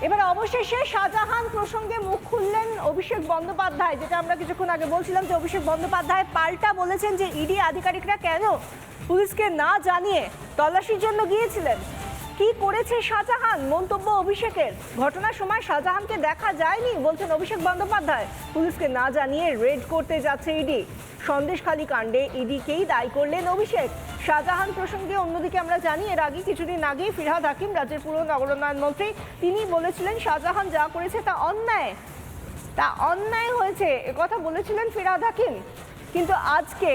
এবার অবশেষে শাহজাহান প্রসঙ্গে মুখ খুললেন অভিষেক বন্দ্যোপাধ্যায়, যেটা আমরা কিছুক্ষণ আগে বলছিলাম যে অভিষেক বন্দ্যোপাধ্যায় পাল্টা বলেছেন যে ইডি আধিকারিকরা কেন পুলিশকে না জানিয়ে তল্লাশির জন্য গিয়েছিলেন। কি করেছে শাহজাহান, মন্তব্য অভিষেকের। ঘটনার সময় শাহজাহানকে দেখা যায়নি বলছেন অভিষেক বন্দ্যোপাধ্যায়। পুলিশকে না জানিয়ে রেড করতে যাচ্ছে ইডি। সন্দেশখালী কাণ্ডে ইডিকেই দায়ী করলেন অভিষেক। শাহজাহান প্রসঙ্গে অন্যদিকে আমরা জানি এর আগে কিছুদিন আগেই ফিরহাদ হাকিম, রাজ্যের পুর নগরোন্নয়ন মন্ত্রী, তিনি বলেছিলেন শাহজাহান যা করেছে তা অন্যায় হয়েছে, একথা বলেছিলেন ফিরহাদ হাকিম। কিন্তু আজকে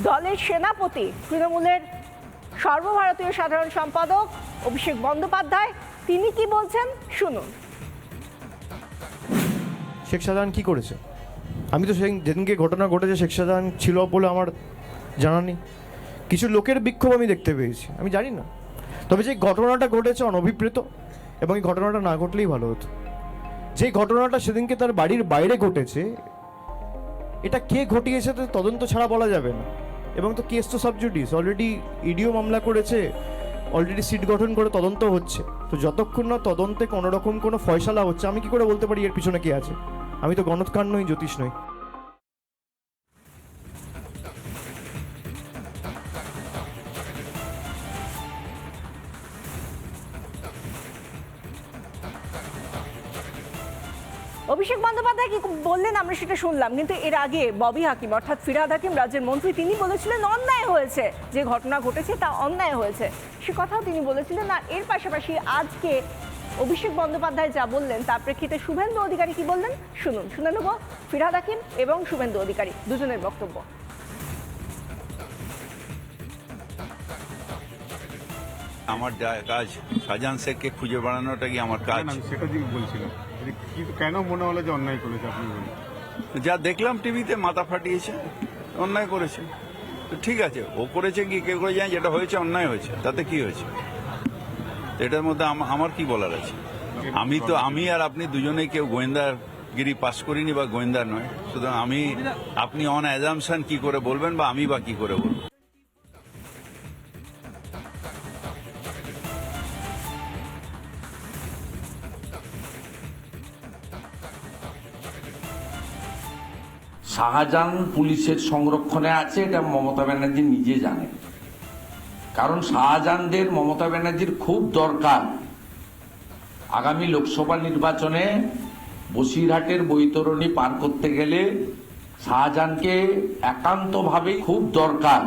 দলের সেনাপতি, তৃণমূলের সর্বভারতীয় সাধারণ সম্পাদক অভিষেক বন্দ্যোপাধ্যায়, তিনি কি বলছেন শুনুন। শেখ শাহজাহান কি করেছে? আমি তো যেদিনকে ঘটনা ঘটেছে শেখ শাহজাহান ছিল বলে আমার জানা নেই। কিছু লোকের বিক্ষোভ আমি দেখতে পেয়েছি, আমি জানি না। তবে যে ঘটনাটা ঘটেছে অনভিপ্রেত, এবং এই ঘটনাটা না ঘটলেই ভালো হতো। যে ঘটনাটা সেদিনকে তার বাড়ির বাইরে ঘটেছে, এটা কে ঘটিয়েছে তো তদন্ত ছাড়া বলা যাবে না। এবং তো কেস তো সাবজুডিস, অলরেডি ইডিও মামলা করেছে, অলরেডি সিট গঠন করে তদন্ত হচ্ছে। তো যতক্ষণ না তদন্তে কোনো রকম কোনো ফয়সালা হচ্ছে, আমি কি করে বলতে পারি এর পিছনে কে আছে? আমি তো গণৎকার নই, জ্যোতিষ নই। অভিষেক বন্দ্যোপাধ্যায় কি বললেন আমরা সেটা শুনলাম, কিন্তু এর আগে ববি হাকিম অর্থাৎ ফিরহাদ হাকিম, রাজ্যের মন্ত্রী, তিনি বলেছিলেন অন্যায় হয়েছে, যে ঘটনা ঘটেছে তা অন্যায় হয়েছে, সে কথাও তিনি বলেছিলেন। আর এর পাশাপাশি আজকে অভিষেক বন্দ্যোপাধ্যায় যা বললেন তার প্রেক্ষিতে শুভেন্দু অধিকারী কি বললেন শুনুন। শুনে নেব ফিরহাদ হাকিম এবং শুভেন্দু অধিকারী দুজনের বক্তব্য। আমার কাজ শাহজাহান শেখকে খুঁজে বেড়ানোটা কি আমার কাজ? সেটা দিয়ে বলছিলাম কেন মনে হলো যে অন্যায় করেছে আপনি বলুন। যা দেখলাম টিভিতে, মাথা ফাটিয়েছে, অন্যায় করেছে। তো ঠিক আছে, ও করেছে কি কেউ করে যায়, যেটা হয়েছে অন্যায় হয়েছে, তাতে কি হয়েছে? তো এটার মধ্যে আমার কি বলার আছে? আমি আর আপনি দুজনেই কেউ গোয়েন্দাগিরি পাস করিনি বা গোয়েন্দা নয়, সুতরাং আপনি অন অ্যাজামশন কি করে বলবেন বা আমি বা কি করে বলবো? শাহজাহান পুলিশের সংরক্ষণে আছে, এটা মমতা ব্যানার্জি নিজে জানেন। কারণ শাহজাহানদের মমতা ব্যানার্জির খুব দরকার। আগামী লোকসভা নির্বাচনে বসিরহাটের বৈতরণী পার করতে গেলে শাহজাহানকে একান্তভাবে খুব দরকার।